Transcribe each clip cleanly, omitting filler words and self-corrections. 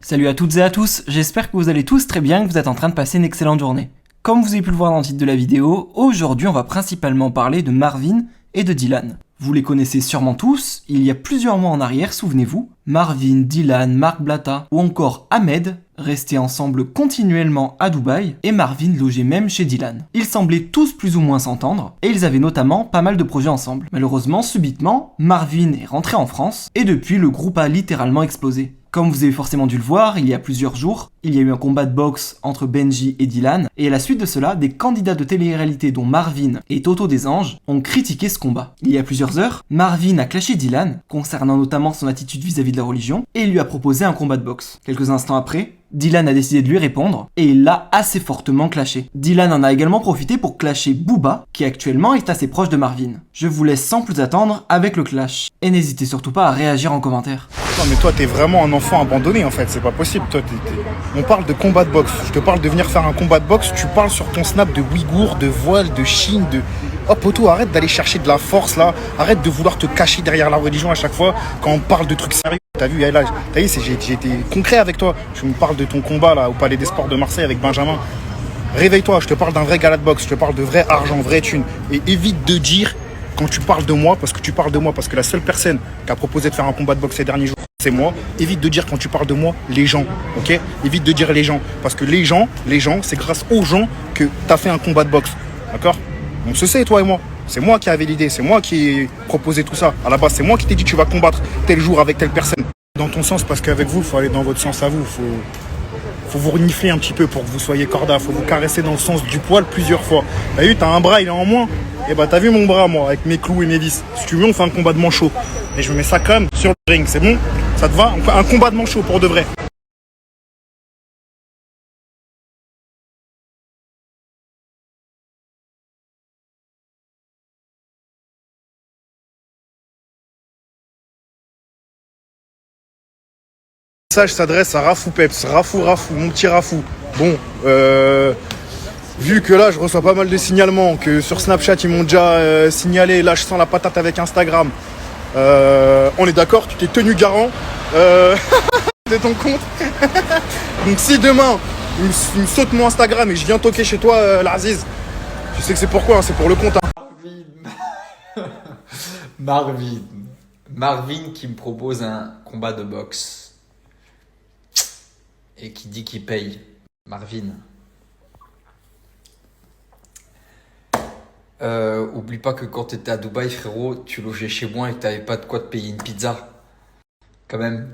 Salut à toutes et à tous, j'espère que vous allez tous très bien et que vous êtes en train de passer une excellente journée. Comme vous avez pu le voir dans le titre de la vidéo, aujourd'hui on va principalement parler de Marvin et de Dylan. Vous les connaissez sûrement tous, il y a plusieurs mois en arrière, souvenez-vous, Marvin, Dylan, Mark Blatta ou encore Ahmed restaient ensemble continuellement à Dubaï et Marvin logeait même chez Dylan. Ils semblaient tous plus ou moins s'entendre et ils avaient notamment pas mal de projets ensemble. Malheureusement, subitement, Marvin est rentré en France et depuis le groupe a littéralement explosé. Comme vous avez forcément dû le voir, il y a plusieurs jours, il y a eu un combat de boxe entre Benji et Dylan, et à la suite de cela, des candidats de télé-réalité dont Marvin et Toto des Anges ont critiqué ce combat. Il y a plusieurs heures, Marvin a clashé Dylan, concernant notamment son attitude vis-à-vis de la religion, et il lui a proposé un combat de boxe. Quelques instants après, Dylan a décidé de lui répondre, et il l'a assez fortement clashé. Dylan en a également profité pour clasher Booba, qui actuellement est assez proche de Marvin. Je vous laisse sans plus attendre avec le clash, et n'hésitez surtout pas à réagir en commentaire. Non mais toi t'es vraiment un enfant abandonné en fait, c'est pas possible. Toi, on parle de combat de boxe, je te parle de venir faire un combat de boxe, tu parles sur ton snap de Ouïghour, de voile, de Chine, de... Oh poto, arrête d'aller chercher de la force là, arrête de vouloir te cacher derrière la religion à chaque fois quand on parle de trucs sérieux. T'as vu, là, j'ai été concret avec toi, je me parle de ton combat là au Palais des Sports de Marseille avec Benjamin. Réveille-toi, je te parle d'un vrai gala de boxe, je te parle de vrai argent, vraie thune. Et évite de dire quand tu parles de moi, parce que la seule personne qui a proposé de faire un combat de boxe ces derniers jours, c'est moi. Évite de dire quand tu parles de moi, les gens, ok? Évite de dire les gens, parce que les gens, c'est grâce aux gens que t'as fait un combat de boxe, d'accord? On se sait, toi et moi. C'est moi qui avais l'idée, c'est moi qui ai proposé tout ça. À la base, c'est moi qui t'ai dit tu vas combattre tel jour avec telle personne. Dans ton sens, parce qu'avec vous, il faut aller dans votre sens à vous. Faut vous renifler un petit peu pour que vous soyez corda. Faut vous caresser dans le sens du poil plusieurs fois. T'as vu, t'as un bras, il est en moins. Et bah t'as vu mon bras, moi, avec mes clous et mes vis. Si tu veux, on fait un combat de manchot. Et je me mets ça quand même sur le ring, c'est bon? Ça te va? Un combat de manchot pour de vrai. Le message s'adresse à Rafou Peps, Rafou, mon petit Rafou. Bon, vu que là je reçois pas mal de signalements, que sur Snapchat ils m'ont déjà signalé, là je sens la patate avec Instagram. On est d'accord, tu t'es tenu garant de ton compte. Donc si demain il me saute mon Instagram et je viens toquer chez toi, l'Aziz, tu sais que c'est pourquoi, hein, c'est pour le compte. Hein. Marvin qui me propose un combat de boxe et qui dit qu'il paye. Marvin. Oublie pas que quand tu étais à Dubaï, frérot, tu logeais chez moi et que t'avais pas de quoi te payer une pizza. Quand même.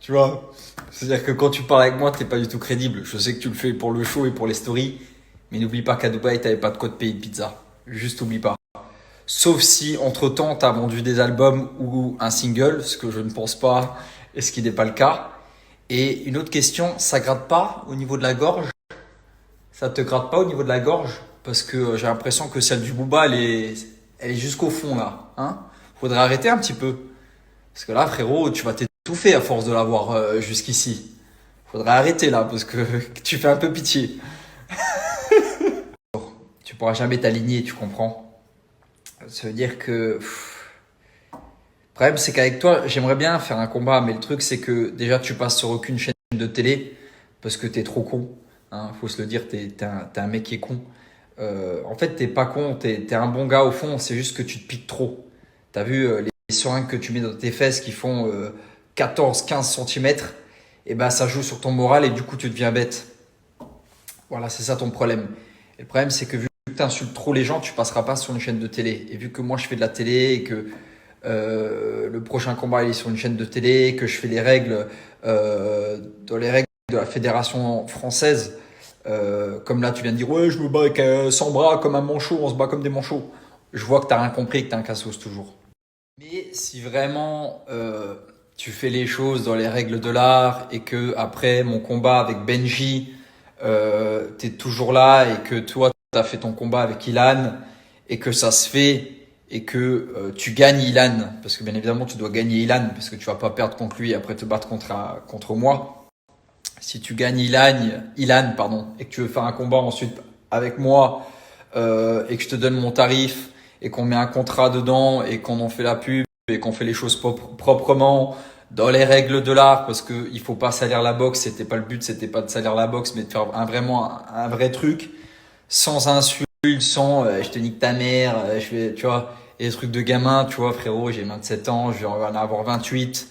Tu vois? C'est-à-dire que quand tu parles avec moi, t'es pas du tout crédible. Je sais que tu le fais pour le show et pour les stories, mais n'oublie pas qu'à Dubaï, t'avais pas de quoi te payer une pizza. Juste oublie pas. Sauf si, entre-temps, t'as vendu des albums ou un single, ce que je ne pense pas et ce qui n'est pas le cas. Et une autre question, ça gratte pas au niveau de la gorge? Ça te gratte pas au niveau de la gorge? Parce que j'ai l'impression que celle du Booba, elle est jusqu'au fond là. Hein? Faudrait arrêter un petit peu. Parce que là, frérot, tu vas t'étouffer à force de l'avoir jusqu'ici. Faudrait arrêter là, parce que tu fais un peu pitié. Tu pourras jamais t'aligner, tu comprends? Ça veut dire que... Le problème, c'est qu'avec toi, j'aimerais bien faire un combat, mais le truc, c'est que déjà, tu passes sur aucune chaîne de télé parce que t'es trop con. Hein, faut se le dire, t'es un mec qui est con. En fait, t'es pas con, t'es un bon gars au fond, c'est juste que tu te piques trop. T'as vu les seringues que tu mets dans tes fesses qui font 14-15 cm, et ben ça joue sur ton moral et du coup, tu deviens bête. Voilà, c'est ça ton problème. Et le problème, c'est que vu que t'insultes trop les gens, tu passeras pas sur une chaîne de télé. Et vu que moi, je fais de la télé et que le prochain combat il est sur une chaîne de télé, que je fais les règles dans les règles de la fédération française, comme là tu viens de dire ouais je me bats avec 100 bras comme un manchot, on se bat comme des manchots. Je vois que t'as rien compris et que t'es un cassos toujours. Mais si vraiment tu fais les choses dans les règles de l'art et que après mon combat avec Benji t'es toujours là et que toi t'as fait ton combat avec Ilan et que ça se fait et que tu gagnes Ilan, parce que bien évidemment tu dois gagner Ilan parce que tu vas pas perdre contre lui et après te battre contre moi. Si tu gagnes Ilan pardon, et que tu veux faire un combat ensuite avec moi et que je te donne mon tarif et qu'on met un contrat dedans et qu'on en fait la pub et qu'on fait les choses proprement dans les règles de l'art, parce que il faut pas salir la boxe, c'était pas le but, c'était pas de salir la boxe, mais de faire vraiment un vrai truc, sans insultes, sans je te nique ta mère, je fais, tu vois, et des trucs de gamin, tu vois, frérot, j'ai 27 ans, je vais en avoir 28,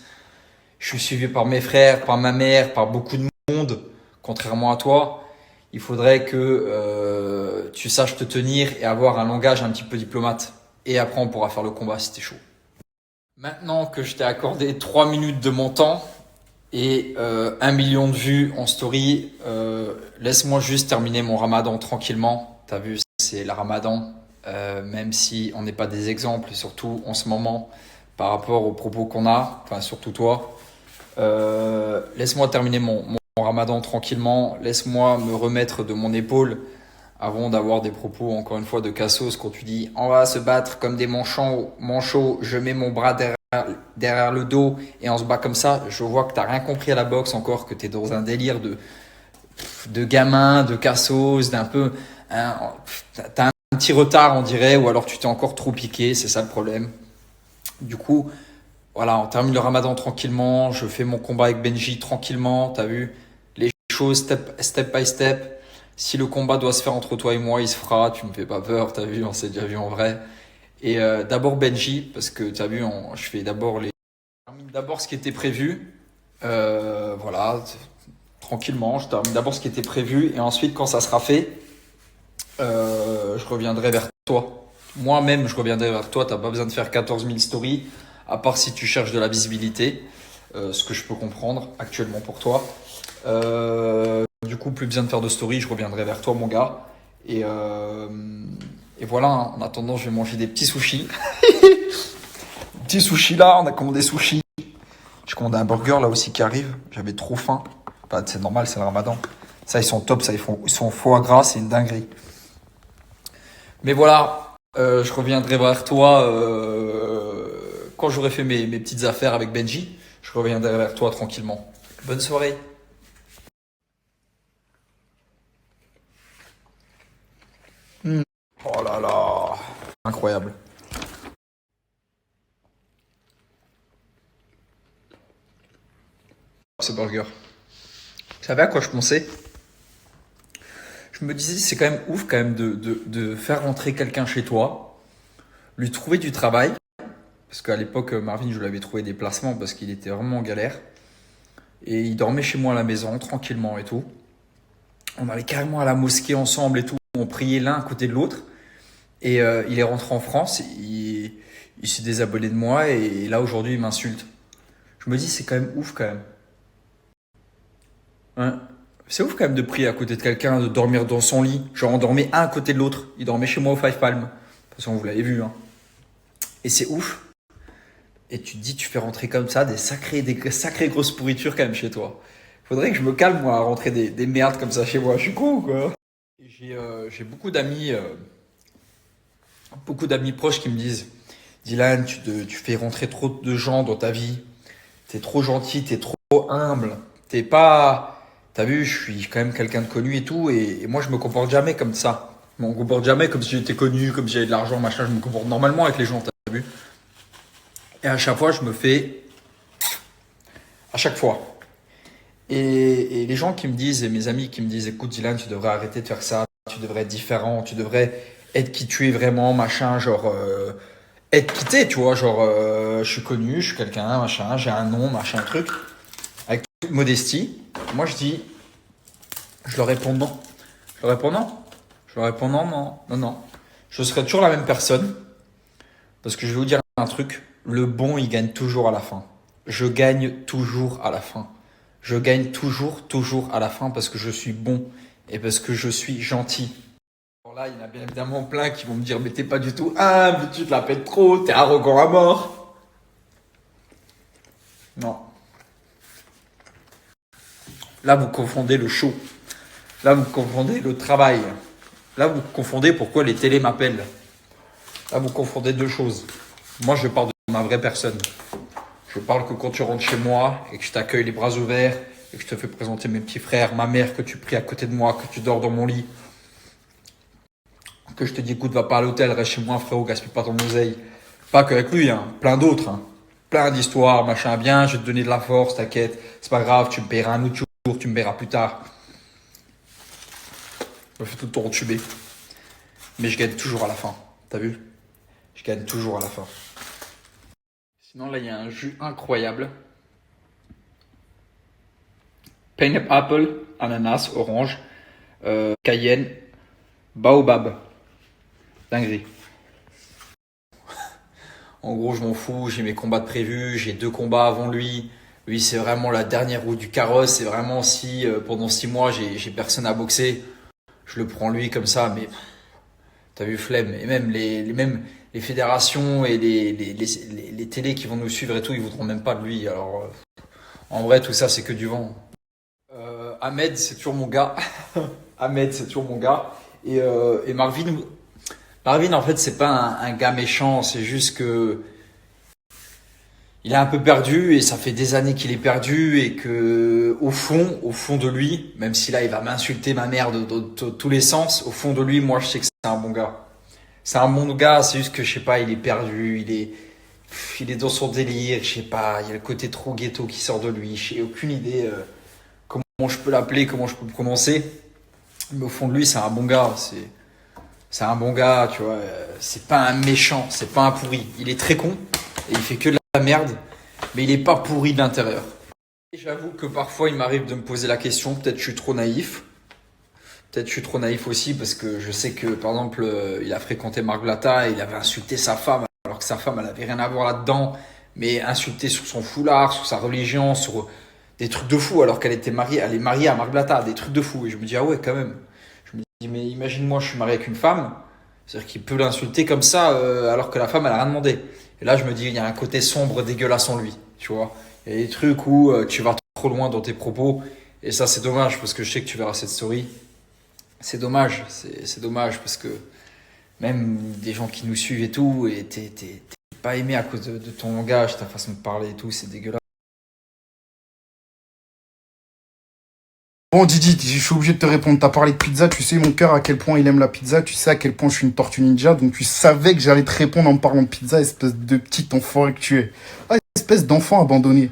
je suis suivi par mes frères, par ma mère, par beaucoup de monde, contrairement à toi. Il faudrait que tu saches te tenir et avoir un langage un petit peu diplomate. Et après, on pourra faire le combat si t'es chaud. Maintenant que je t'ai accordé 3 minutes de mon temps et 1 million de vues en story, laisse-moi juste terminer mon ramadan tranquillement. T'as vu, c'est le ramadan, même si on n'est pas des exemples, surtout en ce moment, par rapport aux propos qu'on a, enfin surtout toi. Laisse-moi terminer mon ramadan tranquillement, laisse-moi me remettre de mon épaule avant d'avoir des propos, encore une fois, de cassos quand tu dis on va se battre comme des manchots, je mets mon bras derrière le dos et on se bat comme ça. Je vois que t'as rien compris à la boxe encore, que t'es dans un délire de gamin, de cassos, d'un peu, t'as un petit retard on dirait, ou alors tu t'es encore trop piqué, c'est ça le problème. Du coup, voilà, on termine le ramadan tranquillement, je fais mon combat avec Benji tranquillement, t'as vu, les choses step by step. Si le combat doit se faire entre toi et moi, il se fera, tu me fais pas peur, t'as vu, on s'est déjà vu en vrai. Et d'abord Benji, parce que t'as vu, je fais d'abord d'abord ce qui était prévu, voilà, tranquillement, je termine d'abord ce qui était prévu, et ensuite quand ça sera fait, je reviendrai vers toi. Moi-même, je reviendrai vers toi, t'as pas besoin de faire 14 000 stories, à part si tu cherches de la visibilité, ce que je peux comprendre actuellement pour toi. Du coup, plus besoin de faire de story, je reviendrai vers toi, mon gars. Et voilà, hein. En attendant, je vais manger des petits sushis. Petits sushis là, on a commandé sushis. J'ai commandé un burger là aussi qui arrive. J'avais trop faim. Enfin, c'est normal, c'est le ramadan. Ça, ils sont top, ça, ils sont foie gras, c'est une dinguerie. Mais voilà, je reviendrai vers toi quand j'aurai fait mes petites affaires avec Benji. Je reviendrai vers toi tranquillement. Bonne soirée. Oh là là, incroyable. Ce burger. Vous savez à quoi je pensais? Je me disais, c'est quand même ouf quand même de faire rentrer quelqu'un chez toi, lui trouver du travail, parce qu'à l'époque, Marvin, je lui avais trouvé des placements parce qu'il était vraiment en galère. Et il dormait chez moi à la maison, tranquillement et tout. On allait carrément à la mosquée ensemble et tout. On priait l'un à côté de l'autre. Et il est rentré en France, il s'est désabonné de moi et là aujourd'hui il m'insulte. Je me dis c'est quand même ouf quand même. Hein, c'est ouf quand même de prier à côté de quelqu'un, de dormir dans son lit. Genre on dormait un à côté de l'autre. Il dormait chez moi au Five Palm. De toute façon vous l'avez vu. Hein. Et c'est ouf. Et tu te dis tu fais rentrer comme ça des sacrées grosses pourritures quand même chez toi. Faudrait que je me calme moi à rentrer des merdes comme ça chez moi. Je suis con ou quoi? Et j'ai beaucoup d'amis. Beaucoup d'amis proches qui me disent Dylan, tu fais rentrer trop de gens dans ta vie. T'es trop gentil, t'es trop humble. T'es pas. T'as vu, je suis quand même quelqu'un de connu et tout. Et moi, je me comporte jamais comme ça. Je me comporte jamais comme si j'étais connu, comme si j'avais de l'argent, machin. Je me comporte normalement avec les gens, t'as vu. Et à chaque fois, je me fais. À chaque fois. Et les gens qui me disent, et mes amis qui me disent écoute, Dylan, tu devrais arrêter de faire ça. Tu devrais être différent. Tu devrais être qui tu es vraiment, machin, genre être quitté, tu vois, genre je suis connu, je suis quelqu'un, machin, j'ai un nom, machin, truc, avec toute modestie. Moi je dis, je leur réponds non, je leur réponds non, je leur réponds non, non, non, non. Je serai toujours la même personne, parce que je vais vous dire un truc, le bon il gagne toujours à la fin. Je gagne toujours à la fin. Je gagne toujours à la fin parce que je suis bon et parce que je suis gentil. Là, il y en a bien évidemment plein qui vont me dire mais t'es pas du tout humble, tu te la pètes trop, t'es arrogant à mort. Non. Là, vous confondez le show. Là, vous confondez le travail. Là, vous confondez pourquoi les télés m'appellent. Là, vous confondez deux choses. Moi, je parle de ma vraie personne. Je parle que quand tu rentres chez moi et que je t'accueille les bras ouverts et que je te fais présenter mes petits frères, ma mère, que tu pries à côté de moi, que tu dors dans mon lit, que je te dis écoute va pas à l'hôtel, reste chez moi frérot, gaspille pas ton oseille. Pas qu'avec lui, hein, plein d'autres. Hein. plein d'histoires, machin, bien, je vais te donner de la force, t'inquiète, c'est pas grave, tu me paieras un autre jour, tu me paieras plus tard. Je me fais tout le temps entuber. Mais je gagne toujours à la fin, t'as vu? Je gagne toujours à la fin. Sinon là, il y a un jus incroyable. Pineapple, ananas, orange, cayenne, baobab. Dinguerie. En gros, je m'en fous, j'ai mes combats de prévus, j'ai 2 combats avant lui. Lui, c'est vraiment la dernière roue du carrosse. C'est vraiment si pendant 6 mois, j'ai personne à boxer, je le prends lui comme ça. Mais t'as vu, flemme. Et même les fédérations et les télés qui vont nous suivre et tout, ils voudront même pas de lui. Alors, en vrai, tout ça, c'est que du vent. Ahmed, c'est toujours mon gars. Ahmed, c'est toujours mon gars. Et Marvin, en fait, c'est pas un gars méchant, c'est juste que il est un peu perdu et ça fait des années qu'il est perdu et que au fond de lui, même si là il va m'insulter ma mère de tous les sens, au fond de lui, moi je sais que c'est un bon gars. C'est un bon gars, c'est juste que je sais pas, il est perdu, il est dans son délire, je sais pas, il y a le côté trop ghetto qui sort de lui, j'ai aucune idée comment je peux l'appeler, comment je peux le prononcer, mais au fond de lui, c'est un bon gars, c'est un bon gars, tu vois. C'est pas un méchant, c'est pas un pourri. Il est très con et il fait que de la merde, mais il est pas pourri de l'intérieur. Et j'avoue que parfois il m'arrive de me poser la question, peut-être je suis trop naïf. Peut-être je suis trop naïf aussi parce que je sais que par exemple il a fréquenté Marc Blatta et il avait insulté sa femme alors que sa femme elle avait rien à voir là-dedans, mais insulté sur son foulard, sur sa religion, sur des trucs de fou alors qu'elle était mariée, elle est mariée à Marc Blatta, des trucs de fou. Et je me dis ah ouais quand même. Je me dis, mais imagine-moi, je suis marié avec une femme, c'est-à-dire qu'il peut l'insulter comme ça alors que la femme, elle a rien demandé. Et là, je me dis, il y a un côté sombre, dégueulasse en lui, tu vois. Il y a des trucs où tu vas trop loin dans tes propos, et ça, c'est dommage, parce que je sais que tu verras cette story. C'est dommage, c'est dommage, parce que même des gens qui nous suivent et tout, et t'es pas aimé à cause de ton langage, ta façon de parler et tout, c'est dégueulasse. Bon, Didi, je suis obligé de te répondre. T'as parlé de pizza, tu sais mon cœur à quel point il aime la pizza, tu sais à quel point je suis une tortue ninja, donc tu savais que j'allais te répondre en me parlant de pizza, espèce de petit enfoiré que tu es. Ah, espèce d'enfant abandonné.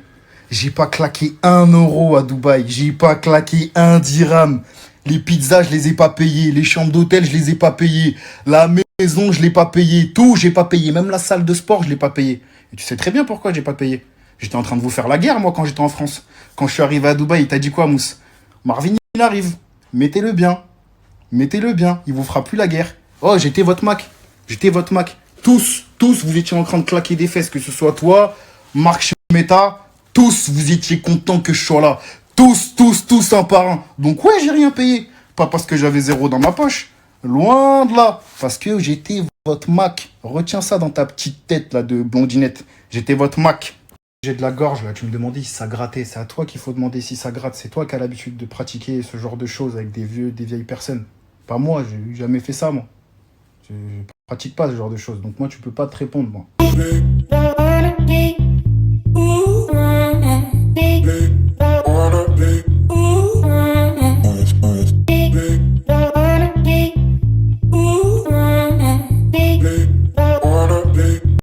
J'ai pas claqué 1 € à Dubaï, j'ai pas claqué 1 dirham. Les pizzas, je les ai pas payées, les chambres d'hôtel, je les ai pas payées, la maison, je l'ai pas payé, tout, j'ai pas payé, même la salle de sport, je l'ai pas payé. Et tu sais très bien pourquoi j'ai pas payé. J'étais en train de vous faire la guerre, moi, quand j'étais en France. Quand je suis arrivé à Dubaï, il t'a dit quoi, Mousse? Marvin, il arrive. Mettez-le bien. Mettez-le bien. Il vous fera plus la guerre. Oh, j'étais votre Mac. J'étais votre Mac. Tous, vous étiez en train de claquer des fesses, que ce soit toi, Marc Meta. Tous, vous étiez contents que je sois là. Tous, un par un. Donc ouais, j'ai rien payé. Pas parce que j'avais 0 dans ma poche. Loin de là. Parce que j'étais votre Mac. Retiens ça dans ta petite tête là de blondinette. J'étais votre Mac. J'ai de la gorge, là, tu me demandais si ça grattait. C'est à toi qu'il faut demander si ça gratte. C'est toi qui as l'habitude de pratiquer ce genre de choses avec des vieilles personnes. Pas moi, j'ai jamais fait ça, moi. Je pratique pas ce genre de choses. Donc moi, tu peux pas te répondre, moi.